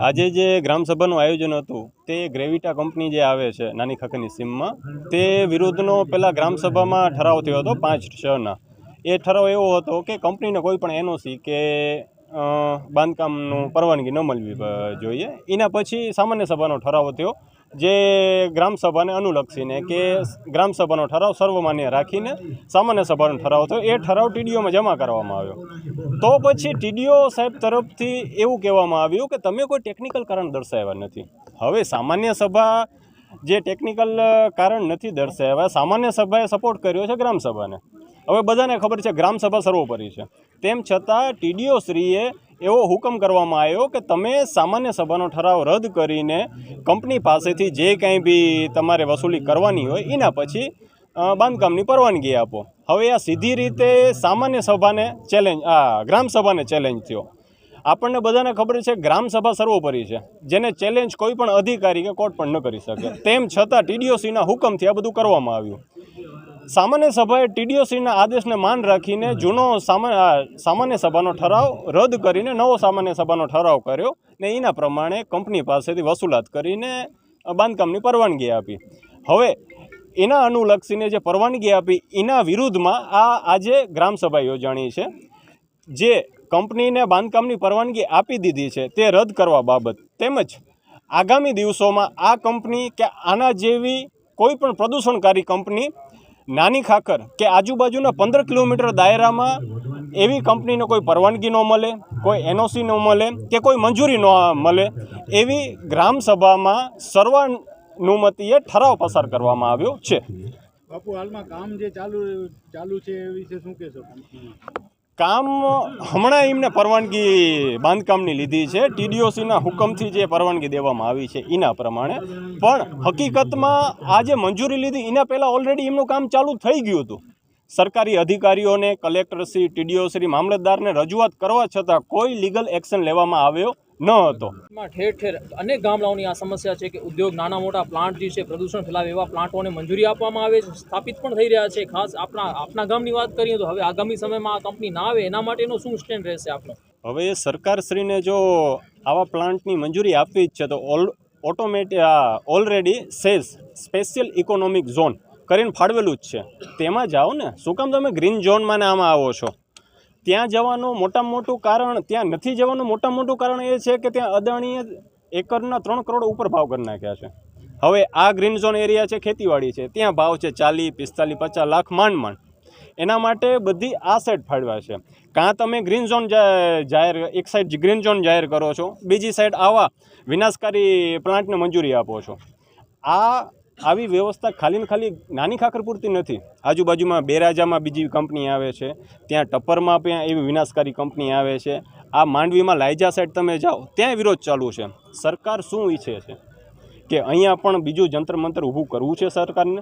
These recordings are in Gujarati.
આજે જે ગ્રામસભાનું આયોજન હતું તે ગ્રેવિટા કંપની જે આવે છે નાની ખાખરની સીમમાં તે વિરુદ્ધનો પહેલાં ગ્રામસભામાં ઠરાવ થયો હતો 5/6ના. એ ઠરાવ એવો હતો કે કંપનીને કોઈ પણ એનઓસી કે બાંધકામનું પરવાનગી ન મળવી જોઈએ. એના પછી સામાન્ય સભાનો ઠરાવ થયો જે ગ્રામસભાને અનુલક્ષીને કે ગ્રામસભાનો ઠરાવ સર્વમાન્ય રાખીને સામાન્ય સભાનો ઠરાવ થયો. એ ઠરાવ ટીડીઓમાં જમા કરવામાં આવ્યો. તો પછી ટીડીઓ સાહેબ તરફથી એવું કહેવામાં આવ્યું કે તમે કોઈ ટેકનિકલ કારણ દર્શાવ્યા નથી. હવે સામાન્ય સભા જે ટેકનિકલ કારણ નથી દર્શાવ્યા, સામાન્ય સભાએ સપોર્ટ કર્યો છે ગ્રામસભાને. હવે બધાને ખબર છે ગ્રામસભા સર્વોપરી છે. તેમ છતાં ટીડીઓ શ્રીએ એવો હુકમ કરવામાં આવ્યો કે તમે સામાન્ય સભાનો ઠરાવ રદ કરીને કંપની પાસેથી જે કાંઈ બી તમારે વસૂલી કરવાની હોય એના પછી બાંધકામની પરવાનગી આપો. હવે આ સીધી રીતે સામાન્ય સભાને ચેલેન્જ, ગ્રામસભાને ચેલેન્જ થયો. આપણને બધાને ખબર છે ગ્રામસભા સર્વોપરી છે, જેને ચેલેન્જ કોઈ પણ અધિકારી કે કોર્ટ પણ ન કરી શકે. તેમ છતાં ટીડીઓસીના હુકમથી આ બધું કરવામાં આવ્યું. સામાન્ય સભાએ ટીડીઓસીના આદેશને માન રાખીને જૂનો સામાન્ય સભાનો ઠરાવ રદ કરીને નવો સામાન્ય સભાનો ઠરાવ કર્યો ને એના પ્રમાણે કંપની પાસેથી વસૂલાત કરીને બાંધકામની પરવાનગી આપી. હવે એના અનુલક્ષીને જે પરવાનગી આપી એના વિરુદ્ધમાં આજે ગ્રામસભા યોજાણી છે. જે કંપનીને બાંધકામની પરવાનગી આપી દીધી છે તે રદ કરવા બાબત, તેમજ આગામી દિવસોમાં આ કંપની કે આના જેવી કોઈ પણ પ્રદૂષણકારી કંપની નાની ખાખર કે આજુબાજુના 15 કિલોમીટર દાયરામાં એવી કંપનીને કોઈ પરવાનગી ન મળે, કોઈ એનઓસી ન મળે કે કોઈ મંજૂરી ન મળે, એવી ગ્રામસભામાં સર્વાનુમતિએ ઠરાવ પસાર કરવામાં આવ્યો છે. બાપુ, હાલમાં કામ જે ચાલુ છે એ વિશે શું કહેશો? કામ હમણાં એમને પરવાનગી બાંધકામની લીધી છે, ટીડીઓસીના હુકમથી જે પરવાનગી દેવામાં આવી છે એના પ્રમાણે. પણ હકીકતમાં આ જે મંજૂરી લીધી એના પહેલાં ઓલરેડી એમનું કામ ચાલુ થઈ ગયું હતું. સરકારી અધિકારીઓને, કલેક્ટરશ્રી, ટીડીઓશ્રી, મામલતદારને રજૂઆત કરવા છતાં કોઈ લીગલ એક્શન લેવામાં આવ્યો ન હતો. ઠેર ઠેર અનેક ગામડાઓની આ સમસ્યા છે કે ઉદ્યોગ, નાના મોટા પ્લાન્ટ જે છે પ્રદૂષણ ફેલાવે એવા પ્લાન્ટોને મંજૂરી આપવામાં આવે છે, સ્થાપિત પણ થઈ રહ્યા છે. ખાસ આપણા ગામની વાત કરીએ તો હવે આગામી સમયમાં આ કંપની ના આવે એના માટેનો શું સ્ટેન્ડ રહેશે આપનો? હવે સરકારશ્રીને જો આવા પ્લાન્ટની મંજૂરી આપવી જ છે તો already says special economic zone કરીને ફાળવેલું જ છે, તેમાં જાઓ ને. શું કામ તમે ગ્રીન ઝોનમાં આમાં આવો છો? ત્યાં જવાનું મોટામાં મોટું કારણ, ત્યાં નથી જવાનું મોટામાં મોટું કારણ એ છે કે ત્યાં અદાણીએ એકરના 3 કરોડ ઉપર ભાવ કરી નાખ્યા છે. હવે આ ગ્રીન ઝોન એરિયા છે, ખેતીવાડી છે, ત્યાં ભાવ છે 40, 45, 50 લાખ માંડ. એના માટે બધી આ સાઈડ ફાળવ્યા છે. કાં તમે ગ્રીન ઝોન જાહેર, એક સાઈડ ગ્રીન ઝોન જાહેર કરો છો, બીજી સાઈડ આવા વિનાશકારી પ્લાન્ટને મંજૂરી આપો છો. આવી વ્યવસ્થા ખાલી ને ખાલી નાની ખાખર પૂરતી નથી. આજુબાજુમાં બેરાજામાં બીજી કંપની આવે છે, ત્યાં ટપ્પરમાં પણ એવી વિનાશકારી કંપની આવે છે. આ માંડવીમાં લાયજા સાઈડ તમે જાઓ ત્યાં વિરોધ ચાલુ છે. સરકાર શું ઈચ્છે છે કે અહીંયા પણ બીજું જંતર મંતર ઊભું કરવું છે સરકારને?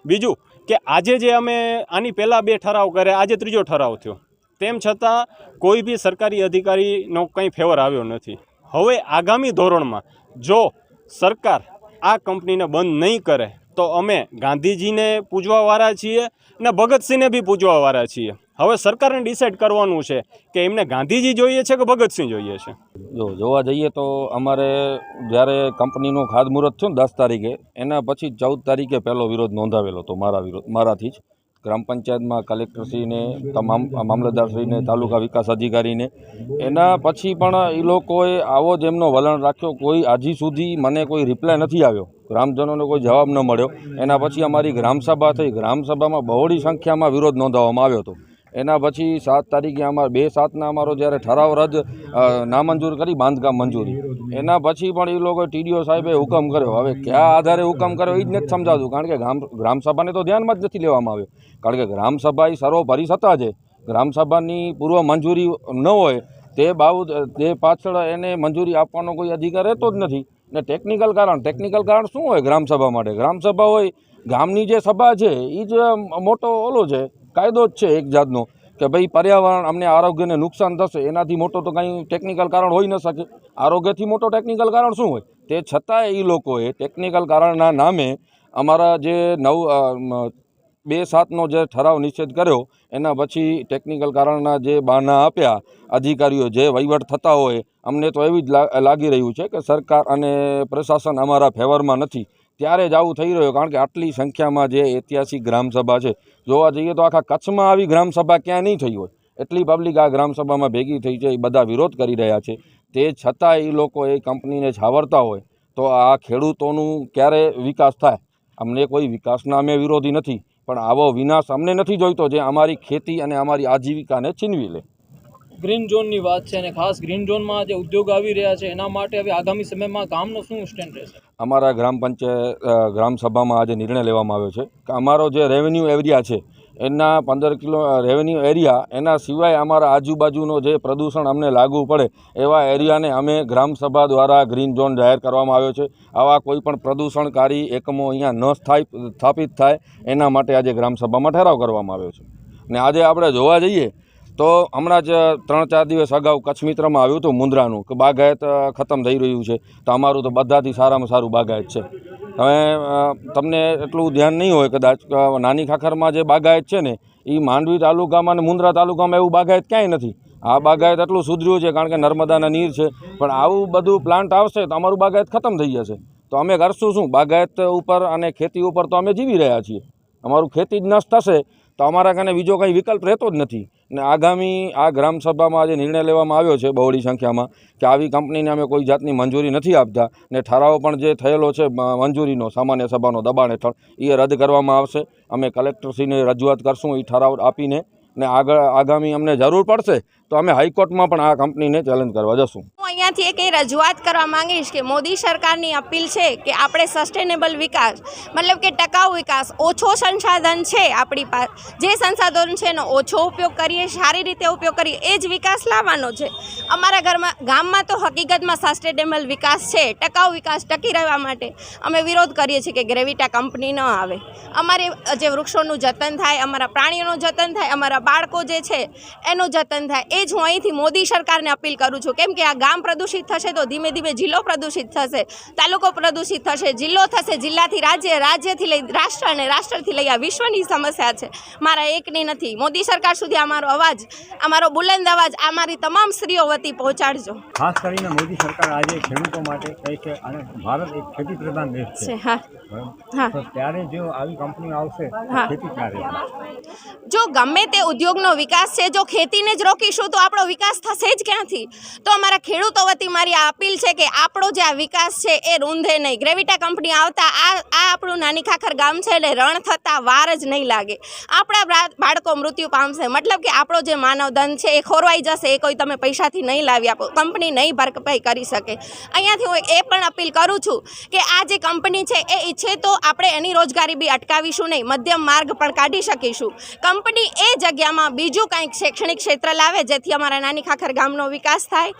બીજું કે આજે જે અમે આની પહેલાં 2 ઠરાવ કર્યા, આજે 3જો ઠરાવ થયો, તેમ છતાં કોઈ બી સરકારી અધિકારીનો કંઈ ફેવર આવ્યો નથી. હવે આગામી ધોરણમાં જો સરકાર આ કંપનીને બંધ નહીં કરે તો અમે ગાંધીજીને પૂજવાવાળા છીએ ને ભગતસિંહને બી પૂજવાવાળા છીએ. હવે સરકારને ડિસાઇડ કરવાનું છે કે એમને ગાંધીજી જોઈએ છે કે ભગતસિંહ જોઈએ છે. જોવા જઈએ તો અમારે જ્યારે કંપનીનું ખાતમુહૂર્ત થયું ને 10 તારીખે, એના પછી 14 તારીખે પહેલો વિરોધ નોંધાવેલો હતો મારાથી જ. ગ્રામ પંચાયતમાં કલેક્ટરશ્રીને, તમામ મામલતદારશ્રીને, તાલુકા વિકાસ અધિકારીને. એના પછી પણ એ લોકોએ આવો જ એમનો વલણ રાખ્યો. કોઈ હજી સુધી મને કોઈ રિપ્લાય નથી આવ્યો, ગ્રામજનોને કોઈ જવાબ ન મળ્યો. એના પછી અમારી ગ્રામસભા થઈ. ગ્રામસભામાં બહોળી સંખ્યામાં વિરોધ નોંધાવવામાં આવ્યો હતો. એના પછી 7 તારીખે 2/7ના અમારો જ્યારે ઠરાવ રદ નામંજૂર કરી બાંધકામ મંજૂરી, એના પછી પણ એ લોકોએ ટીડીઓ સાહેબે હુકમ કર્યો. હવે કયા આધારે હુકમ કર્યો એ જ નથી સમજાતું, કારણ કે ગ્રામસભાને તો ધ્યાનમાં જ નથી લેવામાં આવ્યો. કારણ કે ગ્રામસભા એ સર્વોપરી સત્તા છે. ગ્રામસભાની પૂર્વ મંજૂરી ન હોય તે પાછળ એને મંજૂરી આપવાનો કોઈ અધિકાર રહેતો જ નથી. ને ટેકનિકલ કારણ શું હોય ગ્રામસભા માટે? ગ્રામસભા હોય, ગામની જે સભા છે એ જ મોટો છે, કાયદો જ છે એક જાતનો કે ભાઈ પર્યાવરણ, અમને આરોગ્યને નુકસાન થશે, એનાથી મોટો તો કંઈ ટેકનિકલ કારણ હોઈ ન શકે. આરોગ્યથી મોટો ટેકનિકલ કારણ શું હોય? તે છતાંય એ લોકોએ ટેકનિકલ કારણના નામે અમારા જે 2/7નો જે ઠરાવ નિષેધ કર્યો એના પછી ટેકનિકલ કારણના જે બહાના આપ્યા અધિકારીઓ જે વહીવટ થતા હોય, અમને તો એવી જ લાગી રહ્યું છે કે સરકાર અને પ્રશાસન અમારા ફેવરમાં નથી. ત્યારે જ આવું થઈ રહ્યું, કારણ કે આટલી સંખ્યામાં જે ઐતિહાસિક ગ્રામસભા છે, જોવા જઈએ તો આખા કચ્છમાં આવી ગ્રામસભા ક્યાં નહીં થઈ હોય. એટલી પબ્લિક આ ગ્રામસભામાં ભેગી થઈ છે, એ બધા વિરોધ કરી રહ્યા છે. તે છતાં એ લોકો એ કંપનીને છાવરતા હોય તો આ ખેડૂતોનું ક્યારે વિકાસ થાય? અમને કોઈ વિકાસના અમે વિરોધી નથી, પણ આવો વિનાશ અમને નથી જોઈતો જે અમારી ખેતી અને અમારી આજીવિકાને છીનવી લે. ગ્રીન ઝોનની વાત છે અને ખાસ ગ્રીન ઝોનમાં જે ઉદ્યોગ આવી રહ્યા છે એના માટે હવે આગામી સમયમાં ગામનો શું સ્ટેન્ડ રહેશે? અમારા ગ્રામસભામાં આજે નિર્ણય લેવામાં આવ્યો છે કે અમારો જે રેવન્યુ એરિયા છે એના 15 કિલો રેવન્યુ એરિયા, એના સિવાય અમારા આજુબાજુનો જે પ્રદૂષણ અમને લાગુ પડે એવા એરિયાને અમે ગ્રામસભા દ્વારા ગ્રીન ઝોન જાહેર કરવામાં આવ્યો છે. આવા કોઈ પણ પ્રદૂષણકારી એકમો અહીંયા ન સ્થાપિત થાય એના માટે આજે ગ્રામસભામાં ઠરાવ કરવામાં આવ્યો છે. અને આજે આપણે જોવા જઈએ તો હમણાં જ 3-4 દિવસ અગાઉ કચ્છ મિત્રમાં આવ્યું હતું મુંદ્રાનું કે બાગાયત ખતમ થઈ રહ્યું છે, તો અમારું તો બધાથી સારામાં સારું બાગાયત છે. હવે તમને એટલું ધ્યાન નહીં હોય કદાચ, નાની ખાખરમાં જે બાગાયત છે ને એ માંડવી તાલુકામાં અને મુંદ્રા તાલુકામાં એવું બાગાયત ક્યાંય નથી. આ બાગાયત એટલું સુધર્યું છે કારણ કે નર્મદાના નીર છે, પણ આવું બધું પ્લાન્ટ આવશે તો અમારું બાગાયત ખતમ થઈ જશે. તો અમે કરશું શું? બાગાયત ઉપર અને ખેતી ઉપર તો અમે જીવી રહ્યા છીએ. અમારું ખેતી જ નષ્ટ થશે તો અમારા કારણે બીજો કંઈ વિકલ્પ રહેતો જ નથી. ને આગામી આ ગ્રામસભામાં આજે નિર્ણય લેવામાં આવ્યો છે બહોળી સંખ્યામાં કે આવી કંપનીને અમે કોઈ જાતની મંજૂરી નથી આપતા, ને ઠરાવ પણ જે થયેલો છે મંજૂરીનો સામાન્ય સભાનો દબાણ હેઠળ એ રદ કરવામાં આવશે. અમે કલેક્ટરશ્રીને રજૂઆત કરશું એ ઠરાવ આપીને, ને આગામી અમને જરૂર પડશે તો અમે હાઈકોર્ટમાં પણ આ કંપનીને ચેલેન્જ કરવા જશું. હું અહીંયાથી એક રજૂઆત કરવા માંગીશ કે મોદી સરકારની અપીલ છે કે આપણે સસ્ટેનેબલ વિકાસ, મતલબ કે ટકાઉ વિકાસ, ઓછો સંસાધન છે આપણી પાસે, જે સંસાધન છે એનો ઓછો ઉપયોગ કરીએ, સારી રીતે ઉપયોગ કરીએ, એ જ વિકાસ લાવવાનો છે. અમારા ગામમાં તો હકીકતમાં સસ્ટેનેબલ વિકાસ છે, ટકાઉ વિકાસ ટકી રહેવા માટે અમે વિરોધ કરીએ છીએ કે ગ્રેવિટા કંપની ન આવે. અમારે જે વૃક્ષોનું જતન થાય, અમારા પ્રાણીઓનું જતન થાય, અમારા બાળકો જે છે એનું જતન થાય, એ જ હું અહીંથી મોદી સરકારને અપીલ કરું છું. કેમ કે આ ગામ પ્રદૂષિત થશે તો ધીમે ધીમે જિલ્લો પ્રદૂષિત થશે, તાલુકો પ્રદૂષિત થશે, જિલ્લો થશે, જિલ્લાથી રાજ્ય, રાજ્યથી લઈ રાષ્ટ્ર અને રાષ્ટ્રથી લઈ આ વિશ્વની સમસ્યા છે, મારા એકની નથી. મોદી સરકાર સુધી અમારો અવાજ, અમારો બુલંદ અવાજ અમારી તમામ સ્ત્રીઓ વતી પહોંચાડજો. ખાસ કરીને મોદી સરકાર આજે ખેડૂતો માટે કહે છે અને ભારત એક ખેતી પ્રધાન દેશ છે. હા હા, તો ત્યારે જો આવી કંપનીઓ આવશે હા. ખેતી ક્યારે? જો ગમે તે ઉદ્યોગનો વિકાસ છે, જો ખેતીને જ રોકીશું તો આપણો વિકાસ થશે જ ક્યાંથી? તો અમારા ખેડૂતો વતી મારી આ અપીલ છે કે આપણો જે આ વિકાસ છે એ રૂંધે નહીં. ગ્રેવિટા કંપની આવતા આ આપણું નાની ખાખર ગામ છે એટલે રણ થતાં વાર જ નહીં લાગે. આપણા બાળકો મૃત્યુ પામશે, મતલબ કે આપણો જે માનવ ધન છે એ ખોરવાઈ જશે. એ કોઈ તમે પૈસાથી નહીં લાવી આપો, કંપની નહીં ભરપાઈ કરી શકે. અહીંયાથી હું એ પણ અપીલ કરું છું કે આ જે કંપની છે એ ઈચ્છે તો આપણે એની રોજગારી બી અટકાવીશું નહીં, મધ્યમ માર્ગ પણ કાઢી શકીશું. કંપની એ જગ્યામાં બીજું કંઈક શૈક્ષણિક ક્ષેત્ર લાવે જેથી અમારા નાની ખાખર ગામનો વિકાસ થાય.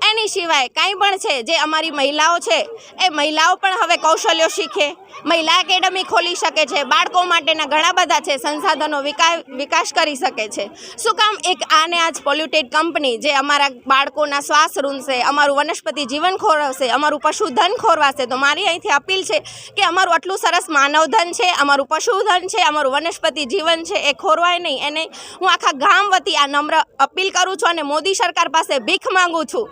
એની સિવાય કાંઈ પણ છે જે અમારી મહિલાઓ છે એ મહિલાઓ પણ હવે કૌશલ્યો શીખે, મહિલા એકેડમી ખોલી શકે છે, બાળકો માટેના ઘણા બધા છે સંસાધનો વિકાસ કરી શકે છે. શું કામ એક આને આજ પોલ્યુટેડ કંપની જે અમારા બાળકોના શ્વાસ રૂંધશે, અમારું વનસ્પતિ જીવન ખોરવશે, અમારું પશુધન ખોરવાશે? તો મારી અહીંથી અપીલ છે કે અમારું આટલું સરસ માનવધન છે, અમારું પશુધન છે, અમારું વનસ્પતિ જીવન છે એ ખોરવાય નહીં. એને હું આખા ગામ વતી આ નમ્ર અપીલ કરું છું અને મોદી સરકાર પાસે ભીખ માંગુ છું.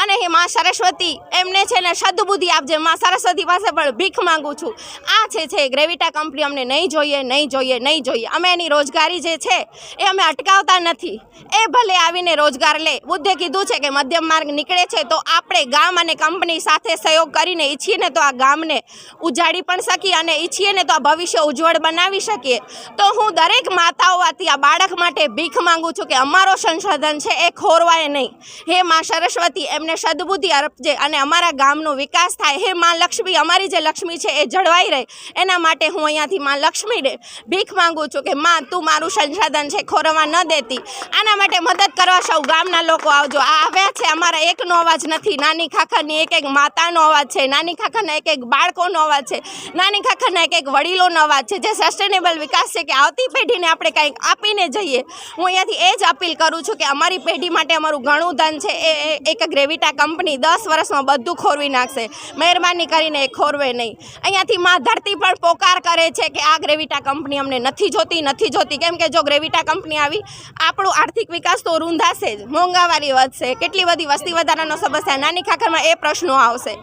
અને હે માં સરસ્વતી એમને છે ને સદબુદ્ધિ આપજે, માં સરસ્વતી પાસે પણ ભીખ માંગુ છું. આ છે ગ્રેવિટા કંપની અમને નહીં જોઈએ, નહીં જોઈએ, નહીં જોઈએ. અમે એની રોજગારી જે છે એ અમે અટકાવતા નથી, એ ભલે આવીને રોજગાર લે. બુદ્ધે કીધું છે કે મધ્યમ માર્ગ નીકળે છે તો આપણે ગામ અને કંપની સાથે સહયોગ કરીને ઈચ્છીએ ને તો આ ગામને ઉજાડી પણ શકીએ અને ઈચ્છીએ ને તો આ ભવિષ્ય ઉજ્જવળ બનાવી શકીએ. તો હું દરેક માતાઓ વતી આ બાળક માટે ભીખ માંગુ છું કે અમારો સંશોધન છે એ ખોરવાય નહીં. હે માં સરસ્વતી એમને સદબુદ્ધિ અર્પજે અને અમારા ગામનો વિકાસ થાય. હે માં લક્ષ્મી, અમારી જે લક્ષ્મી છે એ જળવાઈ રહે, એના માટે હું અહીંયાથી માં લક્ષ્મીને ભીખ માંગુ છું કે માં તું મારું સંસાધન છે ખોરવા ન દેતી. આના માટે મદદ કરવા સૌ ગામના લોકો આવજો. આ આવ્યા છે, અમારા એકનો અવાજ નથી, નાની ખાખરની એક એક માતાનો અવાજ છે, નાની ખાખરના એક એક બાળકોનો અવાજ છે, નાની ખાખરના એક એક વડીલોનો અવાજ છે. જે સસ્ટેનેબલ વિકાસ છે કે આવતી પેઢીને આપણે કંઈક આપીને જઈએ. હું અહીંયાથી એ જ અપીલ કરું છું કે અમારી પેઢી માટે અમારું ઘણું ધન છે એ એક ગ્રેવિટા ગ્રેવિટા કંપની 10 વર્ષમાં બધું ખોરવી નાખશે. મહેરબાની કરીને એ ખોરવે નહીં. અહીંયાથી માં ધરતી પણ પોકાર કરે છે કે આ ગ્રેવિટા કંપની અમને નથી જોતી, કેમ કે જો ગ્રેવિટા કંપની આવી આપણો આર્થિક વિકાસ તો રૂંધાશે જ, મોંઘવારી વધશે, કેટલી બધી વસ્તી વધારાનો સમસ્યા, નાની ખાખરમાં એ પ્રશ્નો આવશે.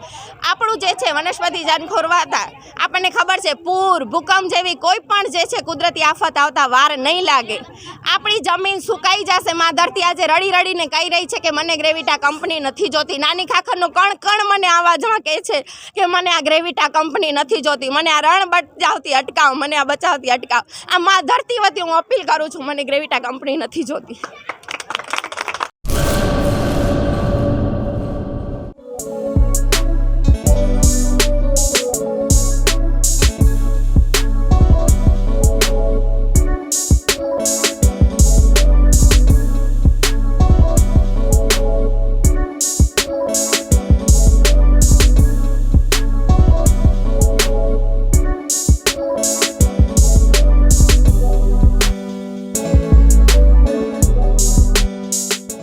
આપણું જે છે વનસ્પતિ જાન ખોરવાતા આપણને ખબર છે પૂર, ભૂકંપ જેવી કોઈ પણ જે છે કુદરતી આફત આવતા વાર નહીં લાગે. આપણી જમીન સુકાઈ જશે. માં ધરતી આજે રડી રડીને કહી રહી છે કે મને ગ્રેવિટા કંપની નથી જોતી. નાની ખાખરનો કણ કણ મને આવાજમાં કહે છે કે મને આ ગ્રેવિટા કંપની નથી જોતી, મને આ રણ બચાવતી અટકાવ, મને આ બચાવતી અટકાવ. આ માં ધરતી વતી હું અપીલ કરું છું, મને ગ્રેવિટા કંપની નથી જોતી.